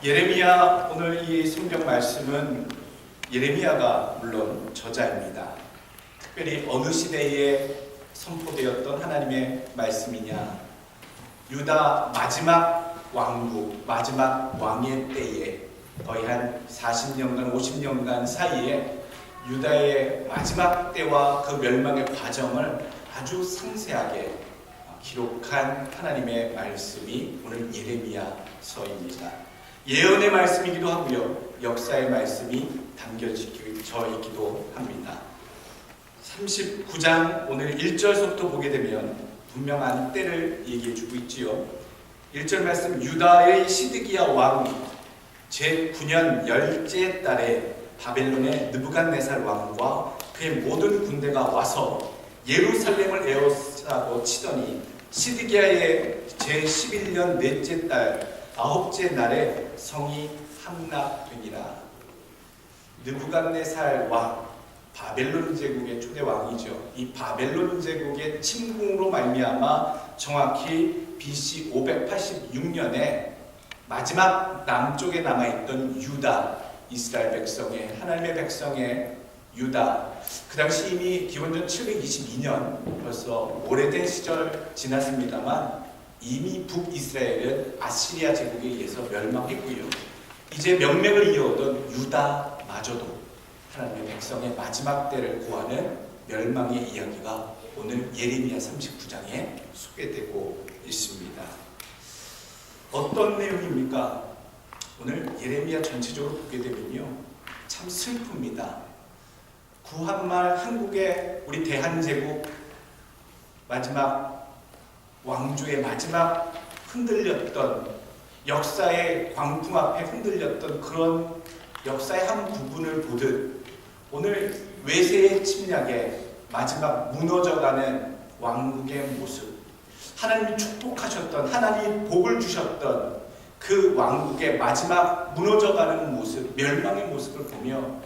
예레미야, 오늘 이 성경 말씀은 예레미야가 물론 저자입니다. 특별히 어느 시대에 선포되었던 하나님의 말씀이냐, 유다 마지막 왕국, 마지막 왕의 때에 거의 한 40년간 50년간 사이에 유다의 마지막 때와 그 멸망의 과정을 아주 상세하게 기록한 하나님의 말씀이 오늘 예레미야서입니다. 예언의 말씀이기도 하고요, 역사의 말씀이 담겨져 있기도 합니다. 39장 오늘 1절부터 보게 되면 분명한 때를 얘기해주고 있지요. 1절 말씀, 유다의 시드기야 왕 제9년 10째 달에 바벨론의 느부갓네살 왕과 그의 모든 군대가 와서 예루살렘을 에워싸고 치더니 시드기야의 제11년 넷째 달 9째 날에 성이 함락되니라. 느부갓네살 왕, 바벨론 제국의 초대 왕이죠. 이 바벨론 제국의 침공으로 말미암아 정확히 BC 586년에 마지막 남쪽에 남아있던 유다, 이스라엘 백성의, 하나님의 백성의 유다, 그 당시 이미 기원전 722년, 벌써 오래된 시절 지났습니다만 이미 북이스라엘은 아시리아 제국에 의해서 멸망했고요. 이제 명맥을 이어오던 유다마저도 하나님의 백성의 마지막 때를 구하는 멸망의 이야기가 오늘 예레미야 39장에 소개되고 있습니다. 어떤 내용입니까? 오늘 예레미야 전체적으로 보게 되면요, 참 슬픕니다. 구한말 한국의 우리 대한제국 마지막 왕조의 마지막 흔들렸던, 역사의 광풍 앞에 흔들렸던 그런 역사의 한 부분을 보듯 오늘 외세의 침략에 마지막 무너져가는 왕국의 모습, 하나님이 축복하셨던, 하나님이 복을 주셨던 그 왕국의 마지막 무너져가는 모습, 멸망의 모습을 보며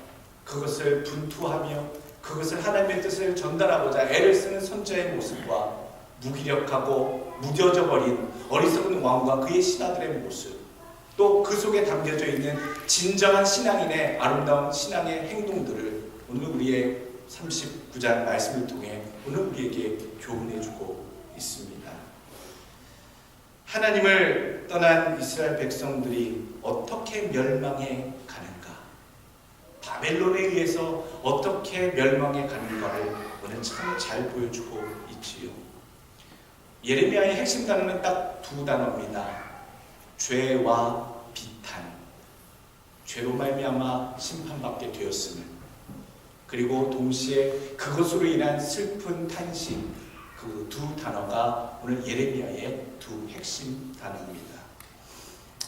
그것을 분투하며 그것을 하나님의 뜻을 전달하고자 애를 쓰는 선자의 모습과 무기력하고 무뎌져 버린 어리석은 왕과 그의 신하들의 모습, 또 그 속에 담겨져 있는 진정한 신앙인의 아름다운 신앙의 행동들을 오늘 우리의 39장 말씀을 통해 오늘 우리에게 교훈해주고 있습니다. 하나님을 떠난 이스라엘 백성들이 어떻게 멸망해 가는가, 바벨론에 의해서 어떻게 멸망해 가는가를 오늘 참 잘 보여주고 있지요. 예레미야의 핵심 단어는 딱 두 단어입니다. 죄와 비탄. 죄로 말미암아 심판받게 되었음을, 그리고 동시에 그것으로 인한 슬픈 탄식, 그 두 단어가 오늘 예레미야의 두 핵심 단어입니다.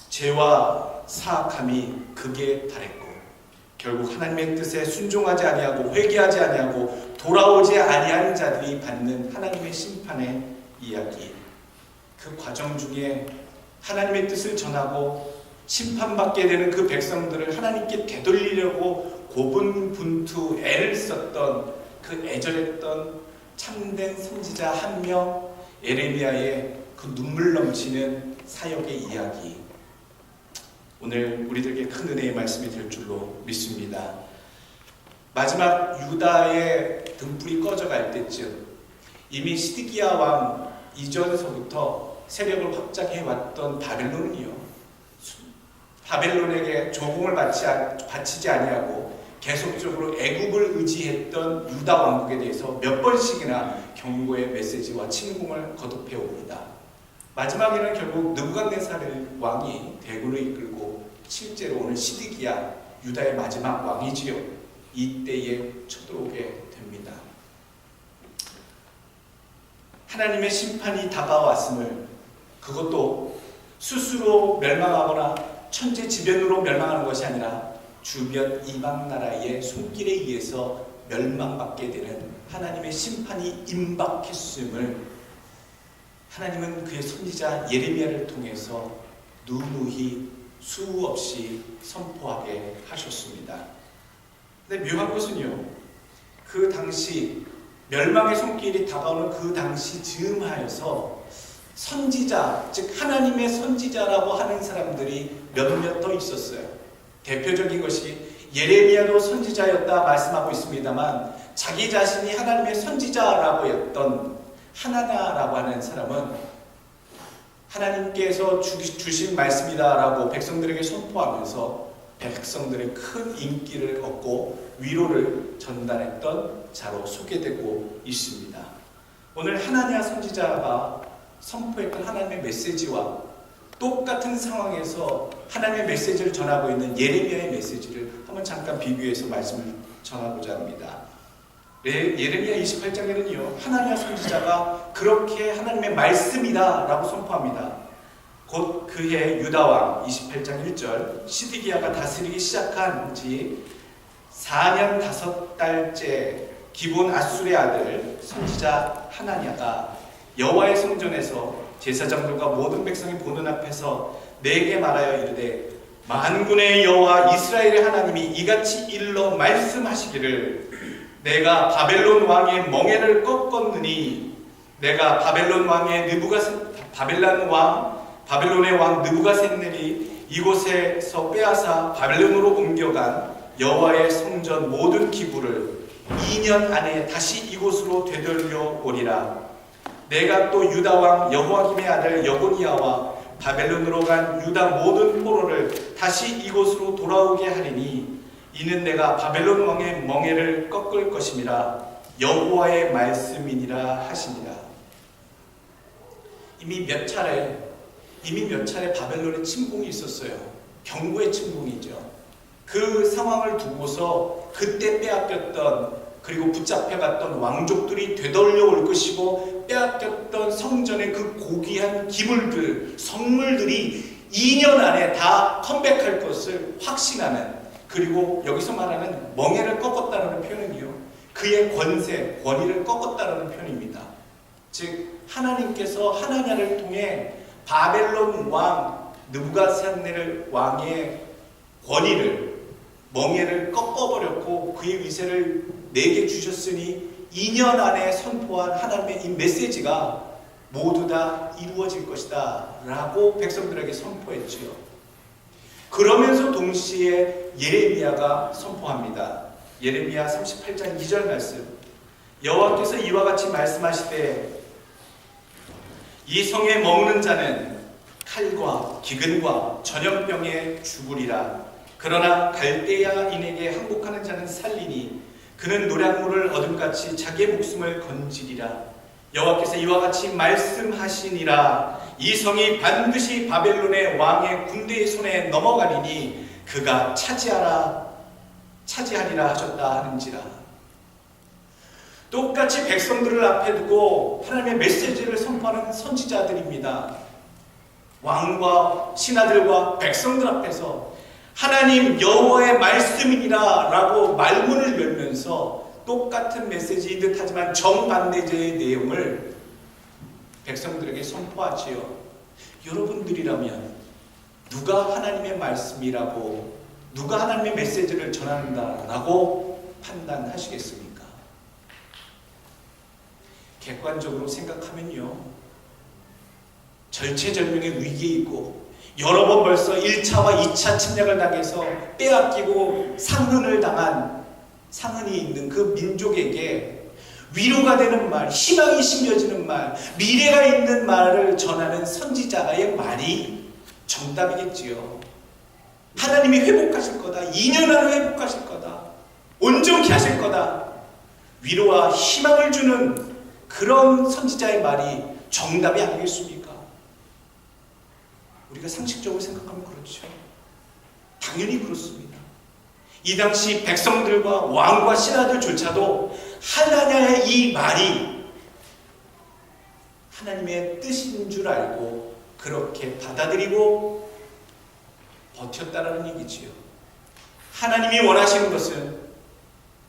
죄와 사악함이 극에 달했고 결국 하나님의 뜻에 순종하지 아니하고 회개하지 아니하고 돌아오지 아니하는 자들이 받는 하나님의 심판의 이야기, 그 과정 중에 하나님의 뜻을 전하고 심판받게 되는 그 백성들을 하나님께 되돌리려고 고분분투 애를 썼던 그 애절했던 참된 선지자 한 명, 예레미야의 그 눈물 넘치는 사역의 이야기, 오늘 우리들에게 큰 은혜의 말씀이 될 줄로 믿습니다. 마지막 유다의 등불이 꺼져갈 때쯤 이미 시드기야 왕 이전서부터 세력을 확장해왔던 바벨론은요, 바벨론에게 조공을 바치지 아니하고 계속적으로 애굽을 의지했던 유다 왕국에 대해서 몇 번씩이나 경고의 메시지와 침공을 거듭해 옵니다. 마지막에는 결국 느부갓네살 왕이 대군을 이끌고 실제로 오늘 시드기야 유다의 마지막 왕이지요, 이때에 쳐들어오게 됩니다. 하나님의 심판이 다가왔음을, 그것도 스스로 멸망하거나 천재지변으로 멸망하는 것이 아니라 주변 이방 나라의 손길에 의해서 멸망받게 되는 하나님의 심판이 임박했음을 하나님은 그의 선지자 예레미야를 통해서 누누이 수없이 선포하게 하셨습니다. 근데 묘한 것은요, 그 당시 멸망의 손길이 다가오는 그 당시 즈음하여서 선지자, 즉 하나님의 선지자라고 하는 사람들이 몇몇 더 있었어요. 대표적인 것이 예레미야도 선지자였다 말씀하고 있습니다만 자기 자신이 하나님의 선지자라고 했던 하나냐라고 하는 사람은 하나님께서 주신 말씀이다라고 백성들에게 선포하면서 백성들의 큰 인기를 얻고 위로를 전달했던 자로 소개되고 있습니다. 오늘 하나냐 선지자가 선포했던 하나님의 메시지와 똑같은 상황에서 하나님의 메시지를 전하고 있는 예레미야의 메시지를 한번 잠깐 비교해서 말씀을 전하고자 합니다. 예레미야 28장에는요 하나냐 선지자가 그렇게 하나님의 말씀이다 라고 선포합니다. 곧 그해 유다왕 28장 1절 시드기야가 다스리기 시작한 지 4년 5달째 기본 아술의 아들 선지자 하나냐가 여호와의 성전에서 제사장들과 모든 백성이 보는 앞에서 내게 말하여 이르되 만군의 여호와 이스라엘의 하나님이 이같이 일러 말씀하시기를 내가 바벨론 왕의 멍에를 꺾었느니 내가 바벨론의 왕 느부갓네살이 이곳에서 빼앗아 바벨론으로 옮겨간 여호와의 성전 모든 기구를 2년 안에 다시 이곳으로 되돌려 오리라. 내가 또 유다 왕 여호아김의 아들 여고니아와 바벨론으로 간 유다 모든 포로를 다시 이곳으로 돌아오게 하리니 이는 내가 바벨론 왕의 멍에를 꺾을 것임이라 여호와의 말씀이니라 하시니라. 이미 몇 차례 바벨론의 침공이 있었어요. 경고의 침공이죠. 그 상황을 두고서 그때 빼앗겼던 그리고 붙잡혀갔던 왕족들이 되돌려 올 것이고 빼앗겼던 성전의 그 고귀한 기물들, 선물들이 2년 안에 다 컴백할 것을 확신하는, 그리고 여기서 말하는 멍에를 꺾었다는 표현은요 그의 권세, 권위를 꺾었다는 표현입니다. 즉 하나님께서 하나냐를 통해 바벨론 왕 느부갓네살 왕의 권위를, 멍에를 꺾어버렸고 그의 위세를 내게 주셨으니 2년 안에 선포한 하나님의 이 메시지가 모두 다 이루어질 것이다 라고 백성들에게 선포했지요. 그러면서 동시에 예레미야가 선포합니다. 예레미야 38장 2절 말씀, 여호와께서 이와 같이 말씀하시되 이 성에 머무는 자는 칼과 기근과 전염병에 죽으리라. 그러나 갈대아인에게 항복하는 자는 살리니 그는 노량물을 얻음같이 자기의 목숨을 건지리라. 여호와께서 이와 같이 말씀하시니라. 이 성이 반드시 바벨론의 왕의 군대의 손에 넘어가리니 그가 차지하리라 하셨다 하는지라. 똑같이 백성들을 앞에 두고 하나님의 메시지를 선포하는 선지자들입니다. 왕과 신하들과 백성들 앞에서 하나님 여호와의 말씀이니라 라고 말문을 열면서 똑같은 메시지인 듯 하지만 정반대의 내용을 백성들에게 선포하지요. 여러분들이라면 누가 하나님의 말씀이라고, 누가 하나님의 메시지를 전한다라고 판단하시겠습니까? 객관적으로 생각하면요 절체절명의 위기에 있고 여러 번 벌써 1차와 2차 침략을 당해서 빼앗기고 상흔을 당한 상흔이 있는 그 민족에게 위로가 되는 말, 희망이 심겨지는 말, 미래가 있는 말을 전하는 선지자의 말이 정답이겠지요. 하나님이 회복하실 거다. 2년 안에 회복하실 거다. 온전케 하실 거다. 위로와 희망을 주는 그런 선지자의 말이 정답이 아니겠습니까? 우리가 상식적으로 생각하면 그렇죠. 당연히 그렇습니다. 이 당시 백성들과 왕과 신하들조차도 하나냐의 이 말이 하나님의 뜻인 줄 알고 그렇게 받아들이고 버텼다라는 얘기지요. 하나님이 원하시는 것은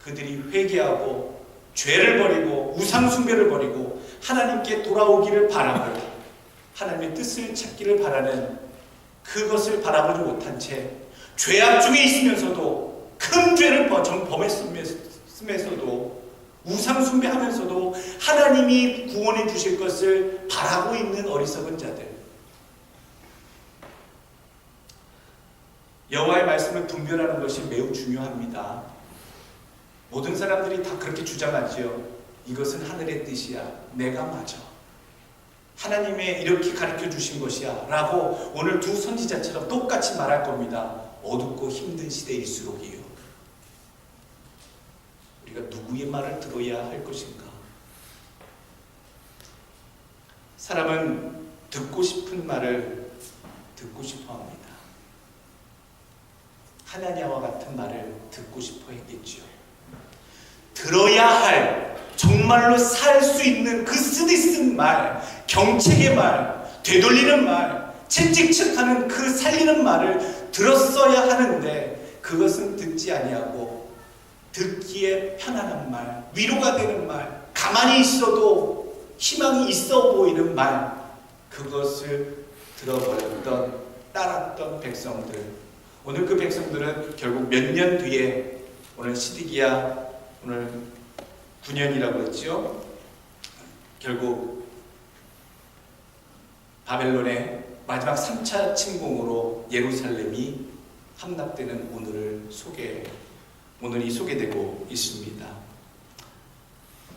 그들이 회개하고 죄를 버리고 우상 숭배를 버리고 하나님께 돌아오기를 바라고 하나님의 뜻을 찾기를 바라는, 그것을 바라보지 못한 채 죄악 중에 있으면서도 큰 죄를 범했으면서도 우상 숭배하면서도 하나님이 구원해 주실 것을 바라고 있는 어리석은 자들. 여호와의 말씀을 분별하는 것이 매우 중요합니다. 모든 사람들이 다 그렇게 주장하지요. 이것은 하늘의 뜻이야. 내가 맞아. 하나님의 이렇게 가르쳐 주신 것이야 라고 오늘 두 선지자처럼 똑같이 말할 겁니다. 어둡고 힘든 시대일수록이요. 우리가 누구의 말을 들어야 할 것인가? 사람은 듣고 싶은 말을 듣고 싶어 합니다. 하나냐와 같은 말을 듣고 싶어 했겠죠. 들어야 할, 정말로 살 수 있는 그 쓰디쓴 말, 경책의 말, 되돌리는 말, 채찍책하는 그 살리는 말을 들었어야 하는데 그것은 듣지 아니하고 듣기에 편안한 말, 위로가 되는 말, 가만히 있어도 희망이 있어 보이는 말, 그것을 들어버렸던, 따랐던 백성들. 오늘 그 백성들은 결국 몇 년 뒤에 오늘 시드기야 오늘 9년이라고 했죠. 결국 바벨론의 마지막 3차 침공으로 예루살렘이 함락되는 오늘이 소개되고 있습니다.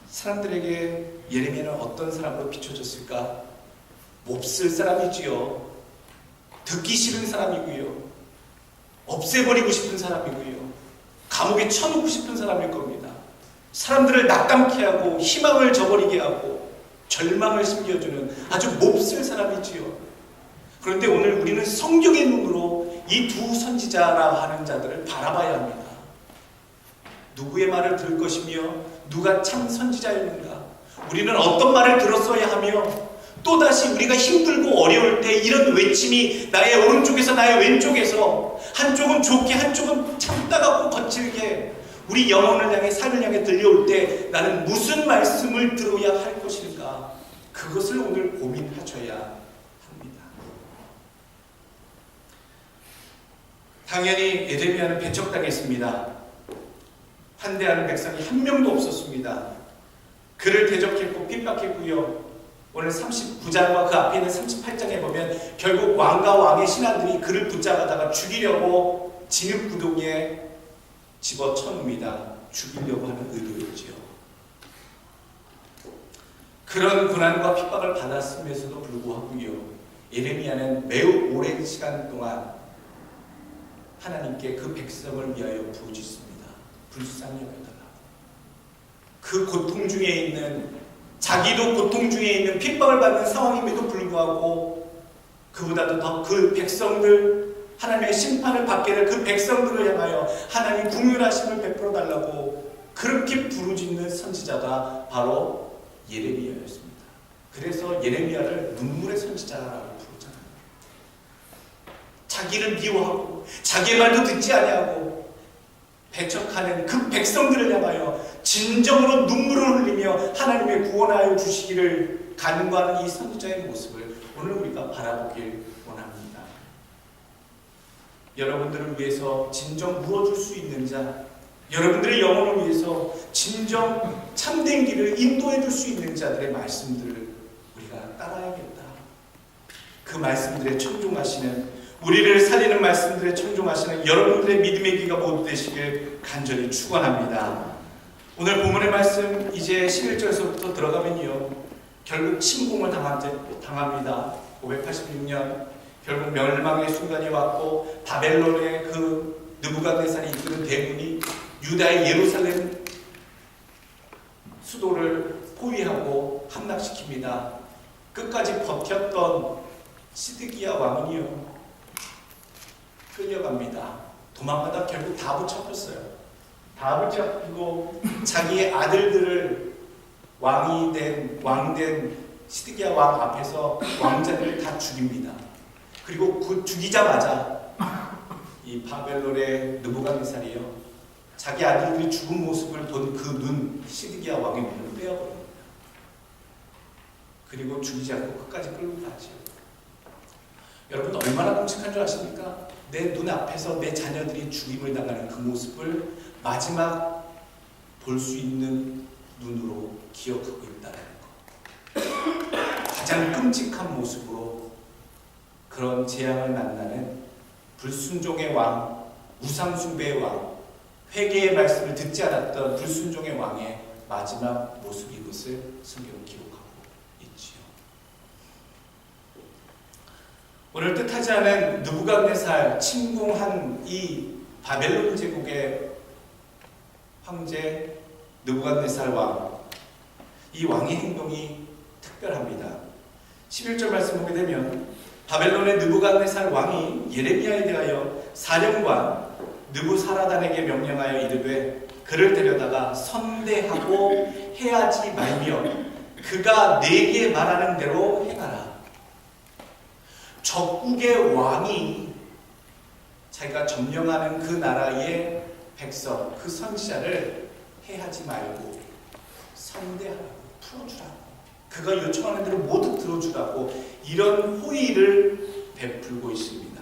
사람들에게 예레미야는 어떤 사람으로 비춰졌을까? 몹쓸 사람이지요. 듣기 싫은 사람이고요. 없애버리고 싶은 사람이고요. 감옥에 쳐놓고 싶은 사람일 겁니다. 사람들을 낙담케 하고 희망을 저버리게 하고 절망을 심겨주는 아주 몹쓸 사람이지요. 그런데 오늘 우리는 성경의 눈으로 이 두 선지자라 하는 자들을 바라봐야 합니다. 누구의 말을 들을 것이며 누가 참 선지자였는가? 우리는 어떤 말을 들었어야 하며 또다시 우리가 힘들고 어려울 때 이런 외침이 나의 오른쪽에서 나의 왼쪽에서 한쪽은 좋게 한쪽은 참 따갑고 거칠게 우리 영혼을 향해 삶을 향해 들려올 때 나는 무슨 말씀을 들어야 할 것인가? 그것을 오늘 고민하셔야 합니다. 당연히 예레미야는 배척당했습니다. 환대하는 백성이 한 명도 없었습니다. 그를 대적했고 핍박했고요. 오늘 39장과 그 앞에 있는 38장에 보면 결국 왕과 왕의 신하들이 그를 붙잡아다가 죽이려고 진흙구덩이에 집어쳐눕니다. 죽이려고 하는 의도였지요. 그런 고난과 핍박을 받았음에도 불구하고요. 예레미야는 매우 오랜 시간 동안 하나님께 그 백성을 위하여 부르짖습니다. 불쌍히 여겨달라고. 그 고통 중에 있는 자기도 고통 중에 있는 핍박을 받는 상황임에도 불구하고 그보다도 더 그 백성들 하나님의 심판을 받게 될 그 백성들을 향하여 하나님 긍휼하심을 베풀어 달라고 그렇게 부르짖는 선지자가 바로 예레미야였습니다. 그래서 예레미야를 눈물의 선지자라고 부르잖아요. 자기를 미워하고 자기의 말도 듣지 아니하고 배척하는 그 백성들을 향하여 진정으로 눈물을 흘리며 하나님의 구원하여 주시기를 간구하는 이 선지자의 모습을 오늘 우리가 바라보길 원합니다. 여러분들을 위해서 진정 물어줄 수 있는 자, 여러분들의 영혼을 위해서 진정 참된 길을 인도해 줄 수 있는 자들의 말씀들을 우리가 따라야겠다. 그 말씀들에 청종하시는, 우리를 살리는 말씀들에 청종하시는 여러분들의 믿음의 귀가 모두 되시길 간절히 축원합니다. 오늘 본문의 말씀 이제 11절에서부터 들어가면요, 결국 침공을 당합니다. 586년 결국 멸망의 순간이 왔고 바벨론의 그 느부갓네살이 이끄는 대군이 유다의 예루살렘 수도를 포위하고 함락시킵니다. 끝까지 버텼던 시드기야 왕은요 끌려갑니다. 도망가다 결국 다 붙잡혔어요. 다 붙잡히고 자기의 아들들을 왕된 시드기야 왕 앞에서 왕자들을 다 죽입니다. 그리고 그 죽이자마자 이 바벨론의 느부갓네살이요 자기 아들들이 죽은 모습을 본 그 눈, 시드기야 왕의 눈을 빼어버립니다. 그리고 죽이지 않고 끝까지 끌고 가죠. 여러분 얼마나 끔찍한 줄 아십니까? 내 눈앞에서 내 자녀들이 죽임을 당하는 그 모습을 마지막 볼 수 있는 눈으로 기억하고 있다는 것. 가장 끔찍한 모습으로 그런 재앙을 만나는 불순종의 왕, 우상숭배의 왕, 회개의 말씀을 듣지 않았던 불순종의 왕의 마지막 모습인 것을 성경은 기록하고 있지요. 오늘 뜻하지 않은 느부갓네살 침공한 이 바벨론 제국의 황제 느부갓네살 왕, 이 왕의 행동이 특별합니다. 11절 말씀 보게 되면 바벨론의 느부갓네살 왕이 예레미야에 대하여 사령관 느부사라단에게 명령하여 이르되 그를 데려다가 선대하고 해하지 말며 그가 내게 말하는 대로 행하라. 적국의 왕이 자기가 점령하는 그 나라의 백성, 그 선지자를 해하지 말고 선대하라고, 풀어주라고, 그가 요청하는 대로 모두 들어주라고, 이런 호의를 베풀고 있습니다.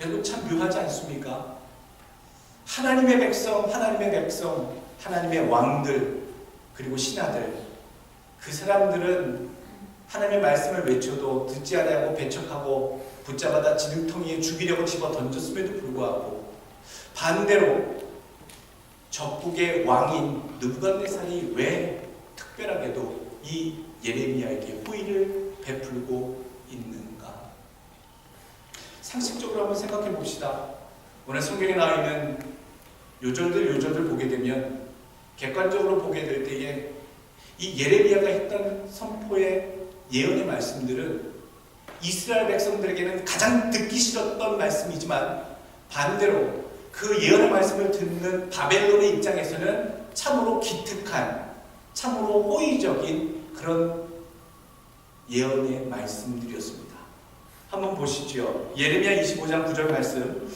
여러분 참 묘하지 않습니까? 하나님의 백성, 하나님의 왕들, 그리고 신하들, 그 사람들은 하나님의 말씀을 외쳐도 듣지 아니하고 배척하고 붙잡아다 지능텅이에 죽이려고 집어 던졌음에도 불구하고 반대로 적국의 왕인 느부갓네살이 왜 특별하게도 이 예레미야에게 호의를 베풀고 있는가? 상식적으로 한번 생각해 봅시다. 오늘 성경에 나와 있는 요절들 보게 되면, 객관적으로 보게 될 때에 이 예레미야가 했던 선포의 예언의 말씀들은 이스라엘 백성들에게는 가장 듣기 싫었던 말씀이지만, 반대로 그 예언의 말씀을 듣는 바벨론의 입장에서는 참으로 기특한, 참으로 호의적인 그런 예언의 말씀들이었습니다. 한번 보시죠. 예레미야 25장 9절 말씀.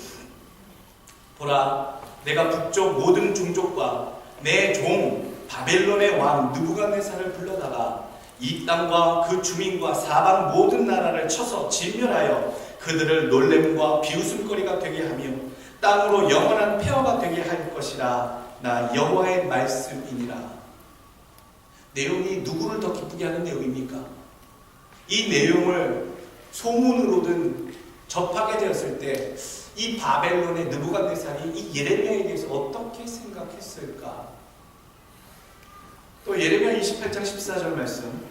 보라, 내가 북쪽 모든 종족과 내 종 바벨론의 왕 느부갓네살을 불러다가 이 땅과 그 주민과 사방 모든 나라를 쳐서 진멸하여 그들을 놀램과 비웃음거리가 되게 하며 땅으로 영원한 폐허가 되게 할 것이라. 나 여호와의 말씀이니라. 내용이 누구를 더 기쁘게 하는 내용입니까? 이 내용을 소문으로든 접하게 되었을 때 이 바벨론의 느부갓네살이 이 예레미야에 대해서 어떻게 생각했을까? 또 예레미야 28장 14절 말씀.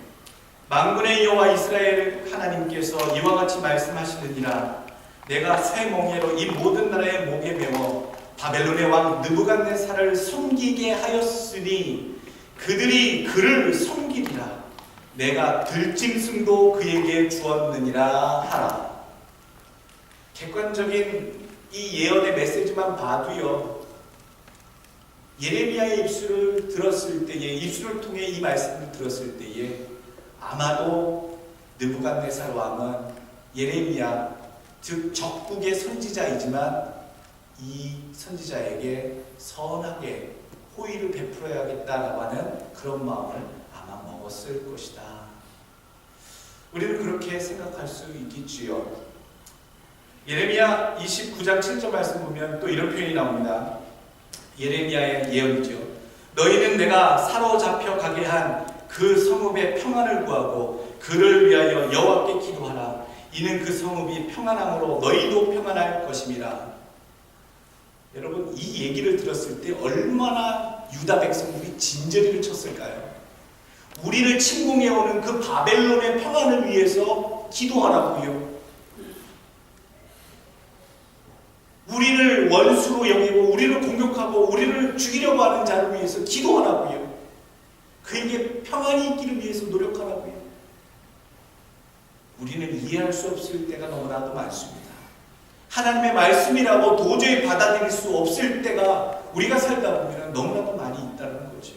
만군의 여호와 이스라엘 하나님께서 이와 같이 말씀하시느니라. 내가 새 멍에로 이 모든 나라의 목에 메워 바벨론의 왕 느부갓네살을 섬기게 하였으니 그들이 그를 섬기리라. 내가 들짐승도 그에게 주었느니라 하라. 객관적인 이 예언의 메시지만 봐도요, 예레미야의 입술을 들었을 때에, 입술을 통해 이 말씀을 들었을 때에 아마도 느부갓네살 왕은 예레미야, 즉 적국의 선지자이지만 이 선지자에게 선하게 호의를 베풀어야겠다라고 하는 그런 마음을 아마 먹었을 것이다. 우리는 그렇게 생각할 수 있겠지요. 예레미야 29장 7절 말씀 보면 또 이런 표현이 나옵니다. 예레미야의 예언이죠. 너희는 내가 사로잡혀 가게 한 그 성읍의 평안을 구하고 그를 위하여 여호와께 기도하라. 이는 그 성읍이 평안함으로 너희도 평안할 것임이라. 여러분, 이 얘기를 들었을 때 얼마나 유다 백성들이 진저리를 쳤을까요? 우리를 침공해오는 그 바벨론의 평안을 위해서 기도하라고요. 우리를 원수로 여기고 우리를 공격하고 우리를 죽이려고 하는 자를 위해서 기도하라고요. 그에게 평안이 있기를 위해서 노력하라고요. 우리는 이해할 수 없을 때가 너무나도 많습니다. 하나님의 말씀이라고 도저히 받아들일 수 없을 때가 우리가 살다 보면 너무나도 많이 있다는 거죠.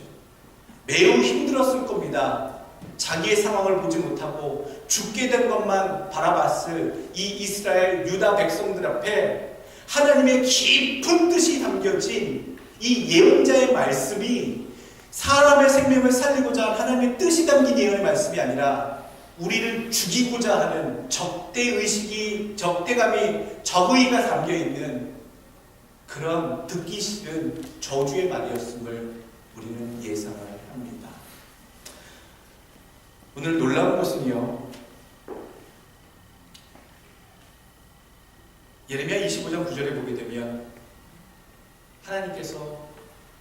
매우 힘들었을 겁니다. 자기의 상황을 보지 못하고 죽게 된 것만 바라봤을 이 이스라엘 유다 백성들 앞에 하나님의 깊은 뜻이 담겨진 이 예언자의 말씀이 사람의 생명을 살리고자 한 하나님의 뜻이 담긴 예언의 말씀이 아니라 우리를 죽이고자 하는 적대의식이, 적대감이, 적의가 담겨있는 그런 듣기 싫은 저주의 말이었음을 우리는 예상을 합니다. 오늘 놀라운 것은요, 25장 9절에 보게 되면 하나님께서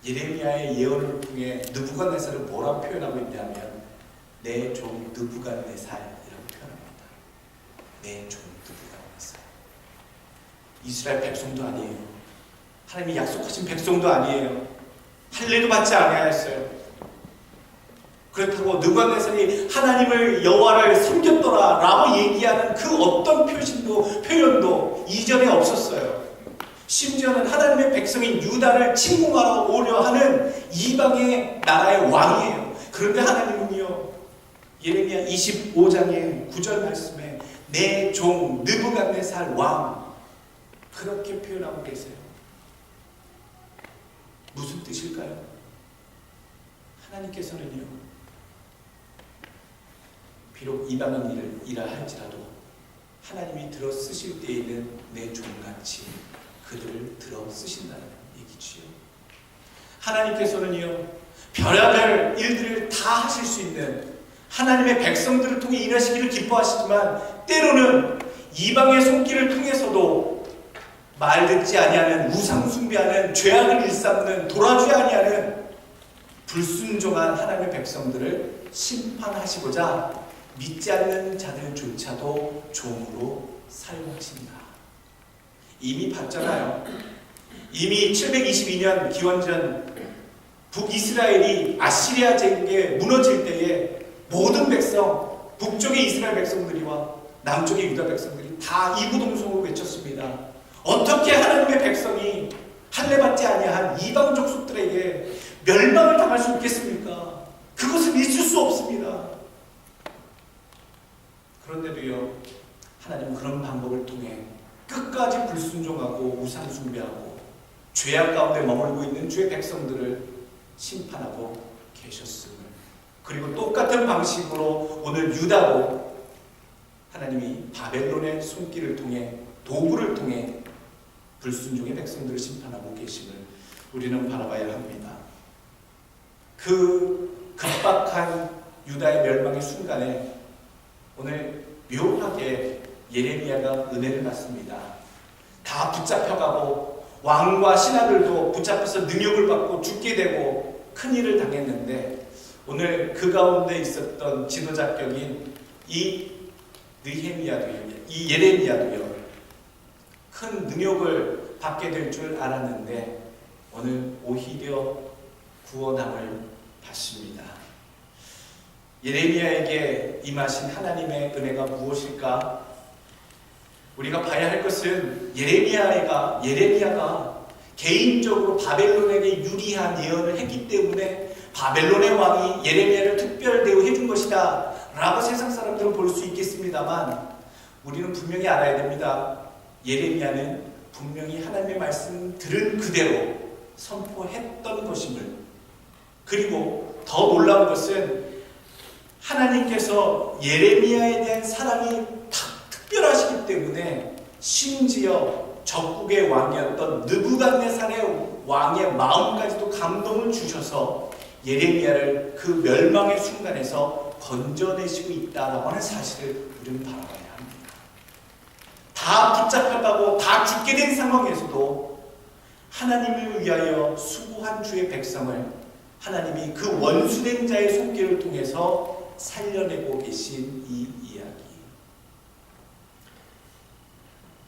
예레미야의 예언을 통해 느부갓네살을 뭐라고 표현하고 있냐면 내 종 느부갓네살이라고 표현합니다. 내 종 느부갓네살. 이스라엘 백성도 아니에요. 하나님이 약속하신 백성도 아니에요. 할례도 받지 아니하였어요. 그렇다고 느부갓네살이 하나님을 여호와를 섬겼더라라고 얘기하는 그 어떤 표현도 이전에 없었어요. 심지어는 하나님의 백성인 유다를 침공하러 오려 하는 이방의 나라의 왕이에요. 그런데 하나님은요, 예레미야 25장의 9절 말씀에 내 종 느부갓네살 왕 그렇게 표현하고 계세요. 무슨 뜻일까요? 하나님께서는요, 비록 이방인이라 할지라도 하나님이 들어 쓰실 때에는 내 종같이 그들을 들어 쓰신다는 얘기지요. 하나님께서는요, 별의별 일들을 다 하실 수 있는 하나님의 백성들을 통해 일하시기를 기뻐하시지만 때로는 이방의 손길을 통해서도 말 듣지 아니하는, 우상 숭배하는, 죄악을 일삼는, 돌아주지 아니하는 불순종한 하나님의 백성들을 심판하시고자 믿지 않는 자들조차도 종으로 사용하신다. 이미 봤잖아요. 이미 722년 기원전 북이스라엘이 아시리아 제국에 무너질 때에 모든 백성, 북쪽의 이스라엘 백성들이와 남쪽의 유다 백성들이 다 이구동성으로 외쳤습니다. 어떻게 하나님의 백성이 할례받지 아니한 이방 족속들에게 멸망을 당할 수 있겠습니까? 그것을 있을 수 없습니다. 그런데도요, 하나님은 그런 방법을 통해 끝까지 불순종하고 우상 숭배하고 죄악 가운데 머물고 있는 주의 백성들을 심판하고 계셨음을, 그리고 똑같은 방식으로 오늘 유다도 하나님이 바벨론의 손길을 통해, 도구를 통해 불순종의 백성들을 심판하고 계심을 우리는 바라봐야 합니다. 그 급박한 유다의 멸망의 순간에 오늘 묘하게 예레미야가 은혜를 받습니다. 다 붙잡혀가고 왕과 신하들도 붙잡혀서 능욕을 받고 죽게 되고 큰일을 당했는데, 오늘 그 가운데 있었던 지도자격인 이 예레미야도요, 큰 능욕을 받게 될 줄 알았는데 오늘 오히려 구원함을 받습니다. 예레미야에게 임하신 하나님의 은혜가 무엇일까? 우리가 봐야 할 것은 예레미야가 개인적으로 바벨론에게 유리한 예언을 했기 때문에 바벨론의 왕이 예레미야를 특별 대우해 준 것이다 라고 세상 사람들은 볼 수 있겠습니다만, 우리는 분명히 알아야 됩니다. 예레미야는 분명히 하나님의 말씀 들은 그대로 선포했던 것임을, 그리고 더 놀라운 것은 하나님께서 예레미야에 대한 사랑이 특별하시기 때문에 심지어 적국의 왕이었던 느부갓네살의 왕의 마음까지도 감동을 주셔서 예레미야를 그 멸망의 순간에서 건져내시고 있다라고 하는 사실을 우리는 바라봐야 합니다. 다 붙잡혀가고 다 죽게 된 상황에서도 하나님을 위하여 수고한 주의 백성을 하나님이 그 원수된 자의 손길을 통해서 살려내고 계신 이 이야기.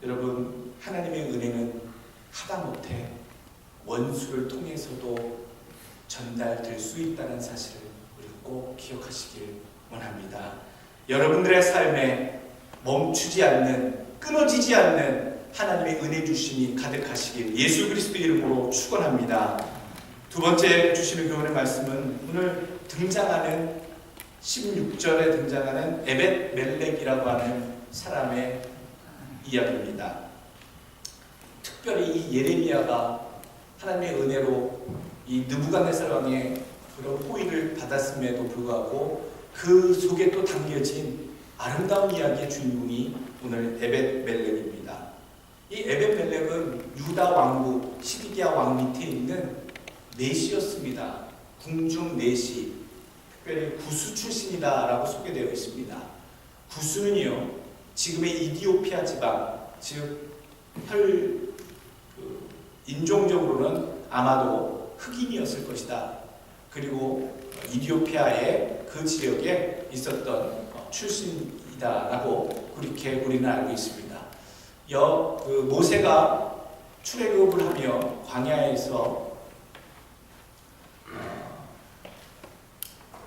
여러분, 하나님의 은혜는 하다못해 원수를 통해서도 전달될 수 있다는 사실을 우리가 꼭 기억하시길 원합니다. 여러분들의 삶에 멈추지 않는, 끊어지지 않는 하나님의 은혜 주심이 가득하시길 예수 그리스도 이름으로 축원합니다. 두 번째 주시는 교훈의 말씀은 오늘 등장하는 16절에 등장하는 에벳 멜렉이라고 하는 사람의 이야기입니다. 특별히 이 예레미야가 하나님의 은혜로 이 느부갓네살 왕의 그런 호의를 받았음에도 불구하고 그 속에 또 담겨진 아름다운 이야기의 주인공이 오늘 에벳 멜렉입니다. 이 에벳 멜렉은 유다 왕국 시드기야 왕 밑에 있는 내시였습니다. 궁중 내시, 특별히 구수 출신이다라고 소개되어 있습니다. 구수는요, 지금의 이디오피아 지방, 즉 인종적으로는 아마도 흑인이었을 것이다. 그리고 이디오피아의 그 지역에 있었던 출신이다라고 그렇게 우리는 알고 있습니다. 모세가 출애굽을 하며 광야에서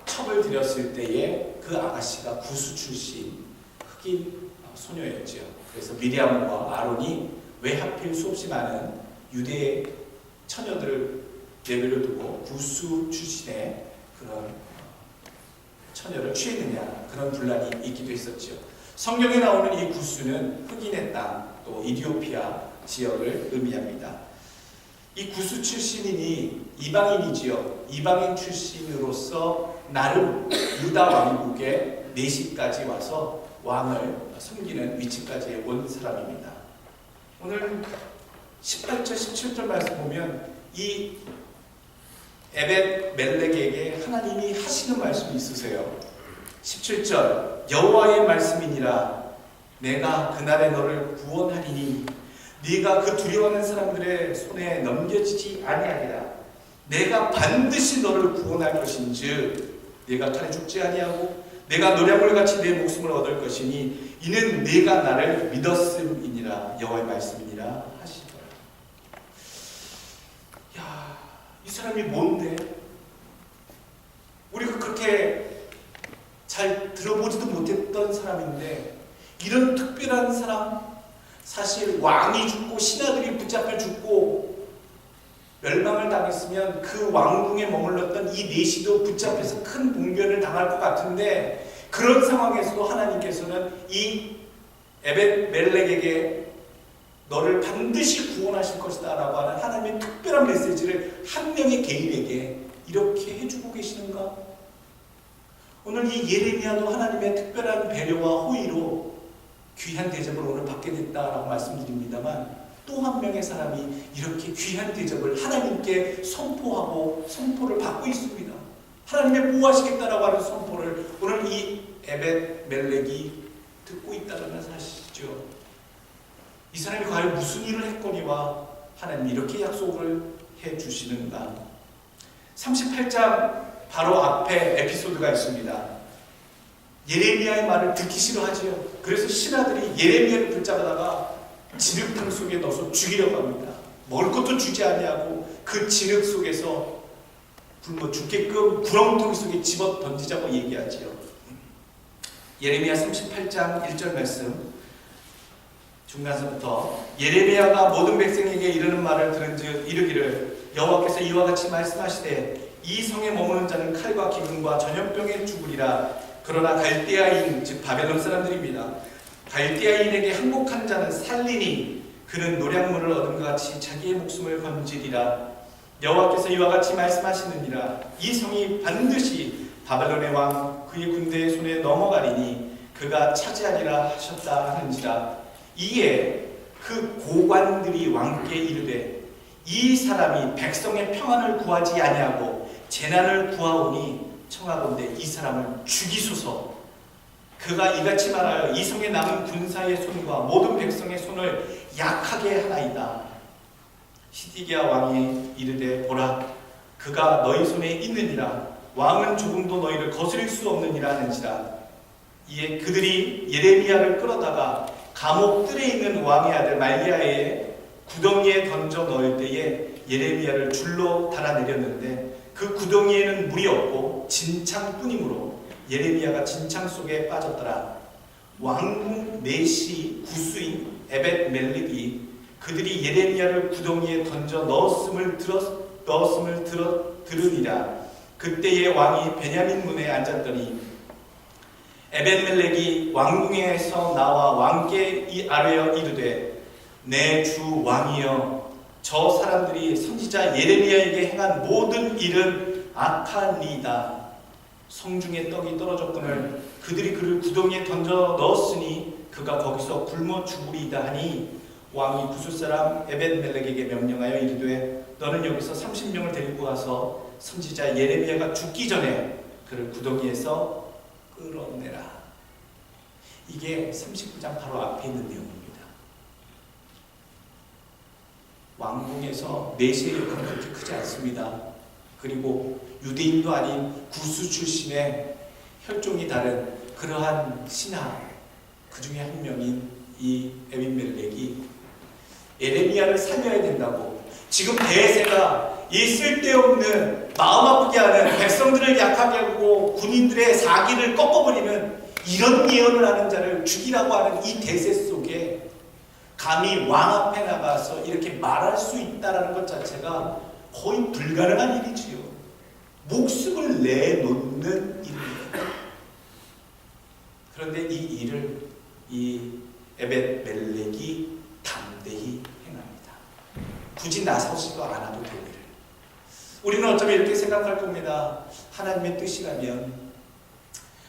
첩을 들였을 때에 그 아가씨가 구스 출신 흑인 소녀였죠. 그래서 미리암과 아론이 왜 하필 수없이 많은 유대 처녀들을 내버려 두고 구스 출신의 그런 처녀를 취했느냐, 그런 분란이 있기도 했었죠. 성경에 나오는 이 구스는 흑인의 땅, 또 이디오피아 지역을 의미합니다. 이 구스 출신이니 이방인이지요. 이방인 출신으로서 나름 유다 왕국의 내시까지 와서 왕을 섬기는 위치까지 온 사람입니다. 오늘 18절, 17절 말씀 보면 이 에벳 멜렉에게 하나님이 하시는 말씀이 있으세요. 17절, 여호와의 말씀이니라. 내가 그날에 너를 구원하리니 네가 그 두려워하는 사람들의 손에 넘겨지지 아니하리라. 내가 반드시 너를 구원할 것인즉 네가 칼에 죽지 아니하고 내가 노량물같이 내 목숨을 얻을 것이니 이는 네가 나를 믿었음이니라. 여호와의 말씀이니라 하시더라. 야, 이 사람이 뭔데? 우리가 그렇게 잘 들어보지도 못했던 사람인데 이런 특별한 사람, 사실 왕이 죽고 신하들이 붙잡혀 죽고 멸망을 당했으면 그 왕궁에 머물렀던 이 내시도 붙잡혀서 큰 봉변을 당할 것 같은데 그런 상황에서도 하나님께서는 이 에벳 멜렉에게 너를 반드시 구원하실 것이다 라고 하는 하나님의 특별한 메시지를 한 명의 개인에게 이렇게 해주고 계시는가? 오늘 이 예레미야도 하나님의 특별한 배려와 호의로 귀한 대접을 오늘 받게 됐다라고 말씀드립니다만 또 한 명의 사람이 이렇게 귀한 대접을 하나님께 선포를 받고 있습니다. 하나님의 보호하시겠다라고 하는 선포를 오늘 이 에벳 멜렉이 듣고 있다는 사실이죠. 이 사람이 과연 무슨 일을 했거니와 하나님이 이렇게 약속을 해주시는가? 38장 바로 앞에 에피소드가 있습니다. 예레미야의 말을 듣기 싫어하지요. 그래서 신하들이 예레미야를 붙잡아다가 진흙탕 속에 넣어서 죽이려고 합니다. 먹을 것도 주지 아니하고 그 진흙 속에서 굶어 죽게끔 구렁텅이 속에 집어 던지자고 얘기하지요. 예레미야 38장 1절 말씀 중간서부터 예레미야가 모든 백성에게 이르는 말을 들은즉 이르기를 여호와께서 이와 같이 말씀하시되 이 성에 머무는 자는 칼과 기근과 전염병에 죽으리라. 그러나 갈대아인 즉 바벨론 사람들입니다. 갈대아인에게 항복한 자는 살리니 그는 노량물을 얻은 것 같이 자기의 목숨을 건지리라. 여호와께서 이와 같이 말씀하시느니라. 이 성이 반드시 바벨론의 왕 그의 군대의 손에 넘어가리니 그가 차지하리라 하셨다 하는지라. 이에 그 고관들이 왕께 이르되 이 사람이 백성의 평안을 구하지 아니하고 재난을 구하오니 청하건대 이 사람을 죽이소서. 그가 이같이 말하여 이 성에 남은 군사의 손과 모든 백성의 손을 약하게 하나이다. 시디기야 왕이 이르되 보라 그가 너희 손에 있느니라. 왕은 조금도 너희를 거스릴 수 없느니라 하는지라. 이에 그들이 예레미야를 끌어다가 감옥 뜰에 있는 왕의 아들 말기야의 구덩이에 던져 넣을 때에 예레미야를 줄로 달아내렸는데 그 구덩이에는 물이 없고 진창뿐이므로 예레미야가 진창 속에 빠졌더라. 왕궁 내시 구수인 에벳 멜렉이 그들이 예레미야를 구덩이에 던져 넣었음을 들으니라. 그때의 왕이 베냐민 문에 앉았더니 에벳 멜렉이 왕궁에서 나와 왕께 아뢰어 이르되 내 주 왕이여 저 사람들이 선지자 예레미야에게 행한 모든 일은 악하니이다. 성중에 떡이 떨어졌거늘 그들이 그를 구덩이에 던져 넣었으니 그가 거기서 굶어 죽으리이다 하니 왕이 구스 사람 에벳 멜렉에게 명령하여 이르되 너는 여기서 30명을 데리고 가서 선지자 예레미야가 죽기 전에 그를 구덩이에서 끌어내라. 이게 39장 바로 앞에 있는 내용입니다. 왕궁에서 내시의 역할은 그렇게 크지 않습니다. 그리고 유대인도 아닌 구스 출신의 혈종이 다른 그러한 신하 그 중에 한 명인 이 에비멜렉이 예레미야를 살려야 된다고, 지금 대세가 이 쓸데없는 마음 아프게 하는, 백성들을 약하게 하고 군인들의 사기를 꺾어버리는 이런 예언을 하는 자를 죽이라고 하는 이 대세 속에 감히 왕 앞에 나가서 이렇게 말할 수 있다는 것 자체가 거의 불가능한 일이지요. 목숨을 내놓는 일입니다. 그런데 이 일을 이 에벳멜렉이 담대히 행합니다. 굳이 나서지도 않아도 될 일을. 우리는 어쩌면 이렇게 생각할 겁니다. 하나님의 뜻이라면,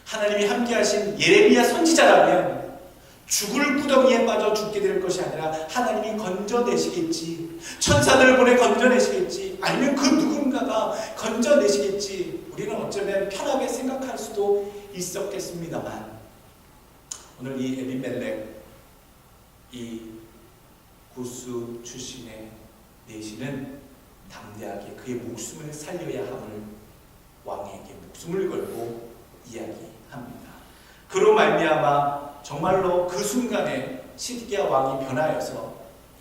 하나님이 함께하신 예레미야 선지자라면 죽을 구덩이에 빠져 죽게 될 것이 아니라 하나님이 건져내시겠지, 천사들을 보내 건져내시겠지, 아니면 그 누군가가 건져내시겠지, 우리는 어쩌면 편하게 생각할 수도 있었겠습니다만, 오늘 이 에비멜렉, 이 구스 출신의 내시는 담대하게 그의 목숨을 살려야 함을 왕에게 목숨을 걸고 이야기합니다. 그로 말미암아 정말로 그 순간에 시드기야 왕이 변하여서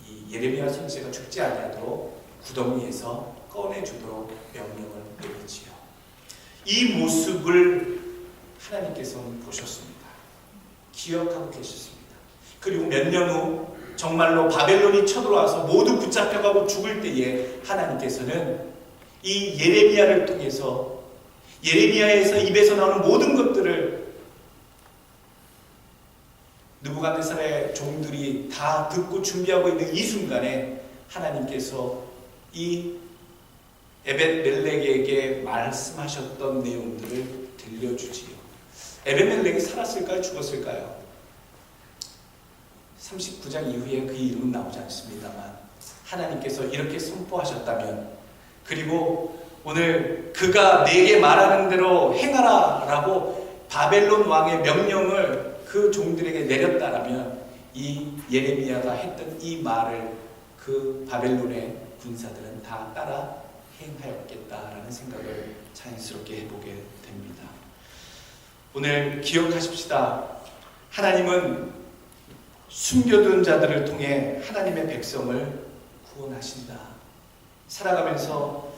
이 예레미야 선지자가 죽지 아니하도록 구덩이에서 꺼내주도록 명령을 내리지요. 이 모습을 하나님께서는 보셨습니다. 기억하고 계셨습니다. 그리고 몇 년 후 정말로 바벨론이 쳐들어와서 모두 붙잡혀가고 죽을 때에 하나님께서는 이 예레미야를 통해서, 예레미야에서 입에서 나오는 모든 것들을 느부갓네살의 종들이 다 듣고 준비하고 있는 이 순간에 하나님께서 이 에벳멜렉에게 말씀하셨던 내용들을 들려주지요. 에벳멜렉이 살았을까요? 죽었을까요? 39장 이후에 그 이름은 나오지 않습니다만 하나님께서 이렇게 선포하셨다면, 그리고 오늘 그가 내게 말하는 대로 행하라 라고 바벨론 왕의 명령을 그 종들에게 내렸다라면 이 예레미야가 했던 이 말을 그 바벨론의 군사들은 다 따라 행하였겠다라는 생각을 자연스럽게 해보게 됩니다. 오늘 기억하십시다. 하나님은 숨겨둔 자들을 통해 하나님의 백성을 구원하신다. 살아가면서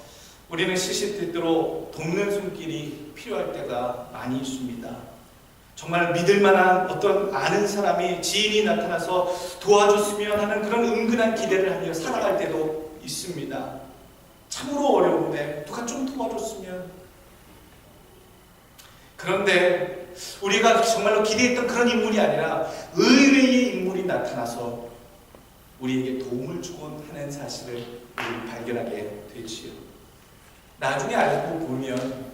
우리는 시시때때로 돕는 손길이 필요할 때가 많이 있습니다. 정말 믿을 만한 어떤 아는 사람이, 지인이 나타나서 도와줬으면 하는 그런 은근한 기대를 하며 살아갈 때도 있습니다. 참으로 어려운데 누가 좀 도와줬으면. 그런데 우리가 정말로 기대했던 그런 인물이 아니라 의외의 인물이 나타나서 우리에게 도움을 주곤 하는 사실을 우리는 발견하게 되지요. 나중에 알고 보면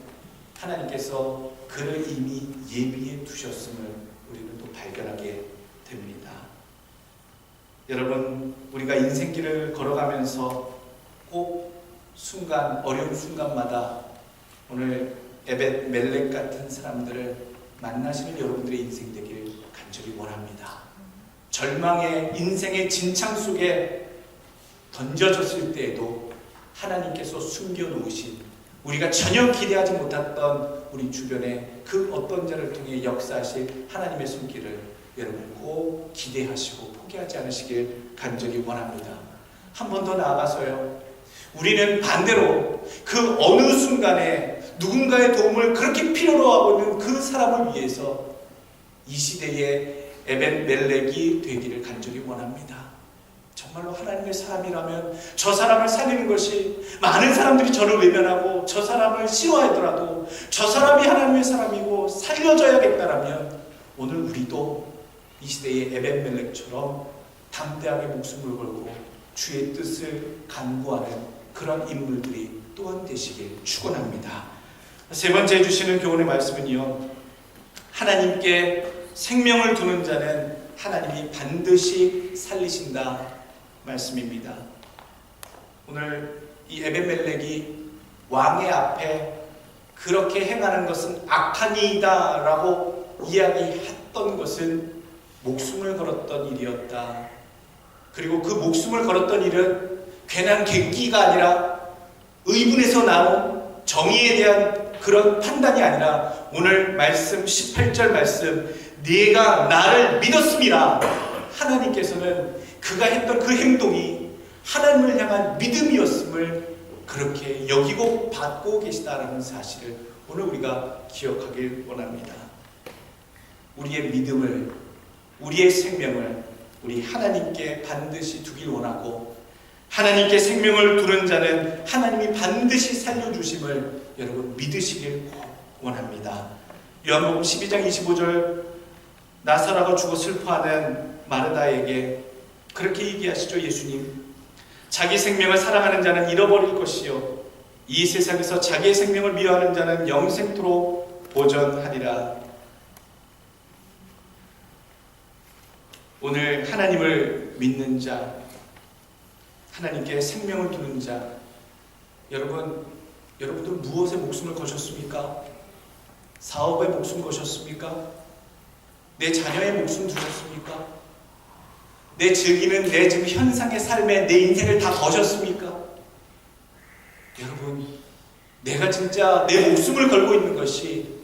하나님께서 그를 이미 예비해 두셨음을 우리는 또 발견하게 됩니다. 여러분, 우리가 인생길을 걸어가면서 꼭 순간, 어려운 순간마다 오늘 에벳멜렉 같은 사람들을 만나시는 여러분들의 인생 되길 간절히 원합니다. 절망의 인생의 진창 속에 던져졌을 때에도 하나님께서 숨겨놓으신, 우리가 전혀 기대하지 못했던 우리 주변에 그 어떤 자를 통해 역사하실 하나님의 손길을 여러분 꼭 기대하시고 포기하지 않으시길 간절히 원합니다. 한 번 더 나아가서요, 우리는 반대로 그 어느 순간에 누군가의 도움을 그렇게 필요로 하고 있는 그 사람을 위해서 이 시대의 에벳멜렉이 되기를 간절히 원합니다. 정말로 하나님의 사람이라면 저 사람을 살리는 것이, 많은 사람들이 저를 외면하고 저 사람을 싫어하더라도 저 사람이 하나님의 사람이고 살려줘야겠다라면 오늘 우리도 이 시대의 에벳멜렉처럼 담대하게 목숨을 걸고 주의 뜻을 간구하는 그런 인물들이 또한 되시길 축원합니다. 세 번째 주시는 교훈의 말씀은요, 하나님께 생명을 두는 자는 하나님이 반드시 살리신다 말씀입니다. 오늘 이 에벳멜렉이 왕의 앞에 그렇게 행하는 것은 악한 일이다 라고 이야기했던 것은 목숨을 걸었던 일이었다. 그리고 그 목숨을 걸었던 일은 괜한 객기가 아니라 의문에서 나온 정의에 대한 그런 판단이 아니라 오늘 말씀 18절 말씀 네가 나를 믿었음이라. 하나님께서는 그가 했던 그 행동이 하나님을 향한 믿음이었음을 그렇게 여기고 받고 계시다라는 사실을 오늘 우리가 기억하길 원합니다. 우리의 믿음을, 우리의 생명을 우리 하나님께 반드시 두길 원하고 하나님께 생명을 두는 자는 하나님이 반드시 살려주심을 여러분 믿으시길 원합니다. 요한복음 12장 25절 나사로가 죽어 슬퍼하는 마르다에게 그렇게 얘기하시죠. 예수님, 자기 생명을 사랑하는 자는 잃어버릴 것이요 이 세상에서 자기의 생명을 미워하는 자는 영생토록 보전하리라. 오늘 하나님을 믿는 자, 하나님께 생명을 두는 자, 여러분들 무엇에 목숨을 거셨습니까? 사업에 목숨 거셨습니까? 내 자녀의 목숨 두셨습니까? 내 즐기는 내 지금 현상의 삶에 내 인생을 다 거셨습니까? 여러분, 내가 진짜 내 목숨을 걸고 있는 것이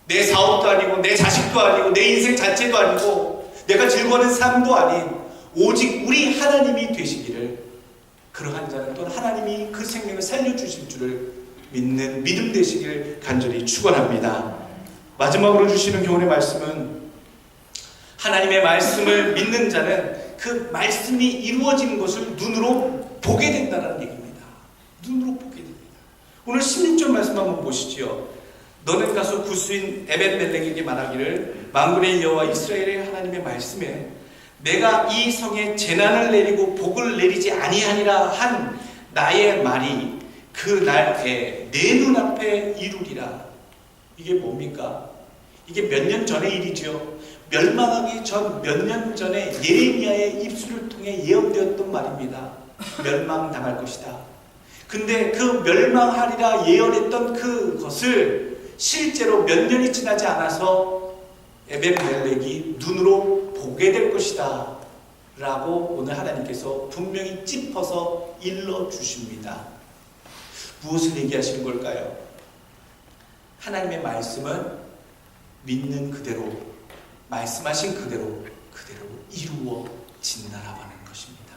내 사업도 아니고 내 자식도 아니고 내 인생 자체도 아니고 내가 즐거워하는 삶도 아닌 오직 우리 하나님이 되시기를, 그러한 자는 또 하나님이 그 생명을 살려주실 줄을 믿는 믿음 되시길 간절히 축원합니다. 마지막으로 주시는 교훈의 말씀은 하나님의 말씀을 믿는 자는 그 말씀이 이루어지는 것을 눈으로 보게 된다는 얘기입니다. 눈으로 보게 됩니다. 오늘 16절 말씀 한번 보시죠. 너는 가서 구스인 에벤멜렉에게 말하기를 만군의 여호와 이스라엘의 하나님의 말씀에 내가 이 성에 재난을 내리고 복을 내리지 아니하니라 한 나의 말이 그 날에 내 눈앞에 이루리라. 이게 뭡니까? 이게 몇 년 전의 일이죠. 멸망하기 전 몇 년 전에 예레미야의 입술을 통해 예언되었던 말입니다. 멸망당할 것이다. 근데 그 멸망하리라 예언했던 그것을 실제로 몇 년이 지나지 않아서 에벤멜렉이 눈으로 보게 될 것이다 라고 오늘 하나님께서 분명히 짚어서 일러주십니다. 무엇을 얘기하시는 걸까요? 하나님의 말씀은 믿는 그대로, 말씀하신 그대로 이루어진다라고 하는 것입니다.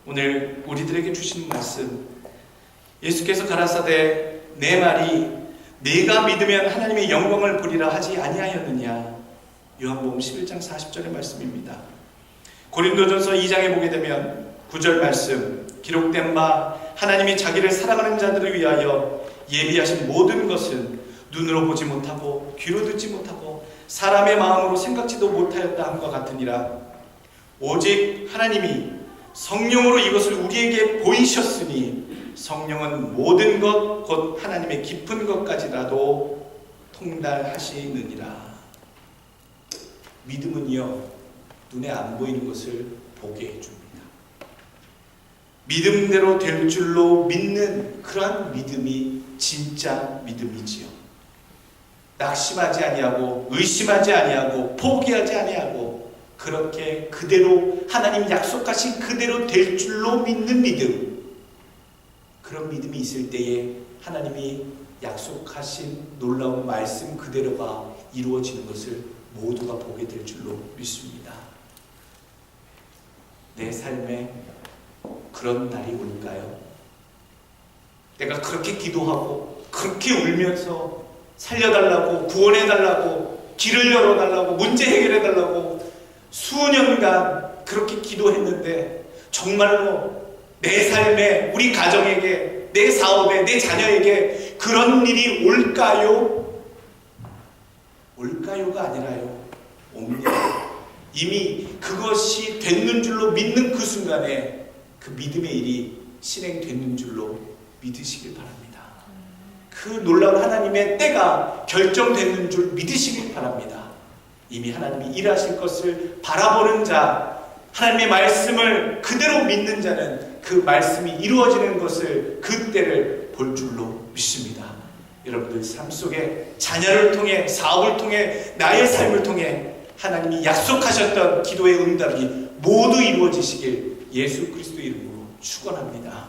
오늘 우리들에게 주신 말씀, 예수께서 가라사대 내 말이 네가 믿으면 하나님의 영광을 보리라 하지 아니하였느냐. 요한복음 11장 40절의 말씀입니다. 고린도전서 2장에 보게 되면 9절 말씀, 기록된 바 하나님이 자기를 사랑하는 자들을 위하여 예비하신 모든 것은 눈으로 보지 못하고 귀로 듣지 못하고 사람의 마음으로 생각지도 못하였다 함과 같으니라. 오직 하나님이 성령으로 이것을 우리에게 보이셨으니 성령은 모든 것 곧 하나님의 깊은 것까지라도 통달하시느니라. 믿음은요, 눈에 안 보이는 것을 보게 해줍니다. 믿음대로 될 줄로 믿는 그러한 믿음이 진짜 믿음이지요. 낙심하지 아니하고 의심하지 아니하고 포기하지 아니하고 그렇게 그대로 하나님 약속하신 그대로 될 줄로 믿는 믿음, 그런 믿음이 있을 때에 하나님이 약속하신 놀라운 말씀 그대로가 이루어지는 것을 모두가 보게 될 줄로 믿습니다. 내 삶에 그런 날이 올까요? 내가 그렇게 기도하고 그렇게 울면서 살려달라고, 구원해달라고, 길을 열어달라고, 문제 해결해달라고 수년간 그렇게 기도했는데 정말로 내 삶에, 우리 가정에게, 내 사업에, 내 자녀에게 그런 일이 올까요? 올까요가 아니라요, 옵니다. 이미 그것이 됐는 줄로 믿는 그 순간에 그 믿음의 일이 실행됐는 줄로 믿으시길 바랍니다. 그 놀라운 하나님의 때가 결정됐는 줄 믿으시길 바랍니다. 이미 하나님이 일하실 것을 바라보는 자, 하나님의 말씀을 그대로 믿는 자는 그 말씀이 이루어지는 것을, 그 때를 볼 줄로 믿습니다. 여러분들 삶 속에 자녀를 통해, 사업을 통해, 나의 삶을 통해 하나님이 약속하셨던 기도의 응답이 모두 이루어지시길 예수 그리스도 이름으로 축원합니다.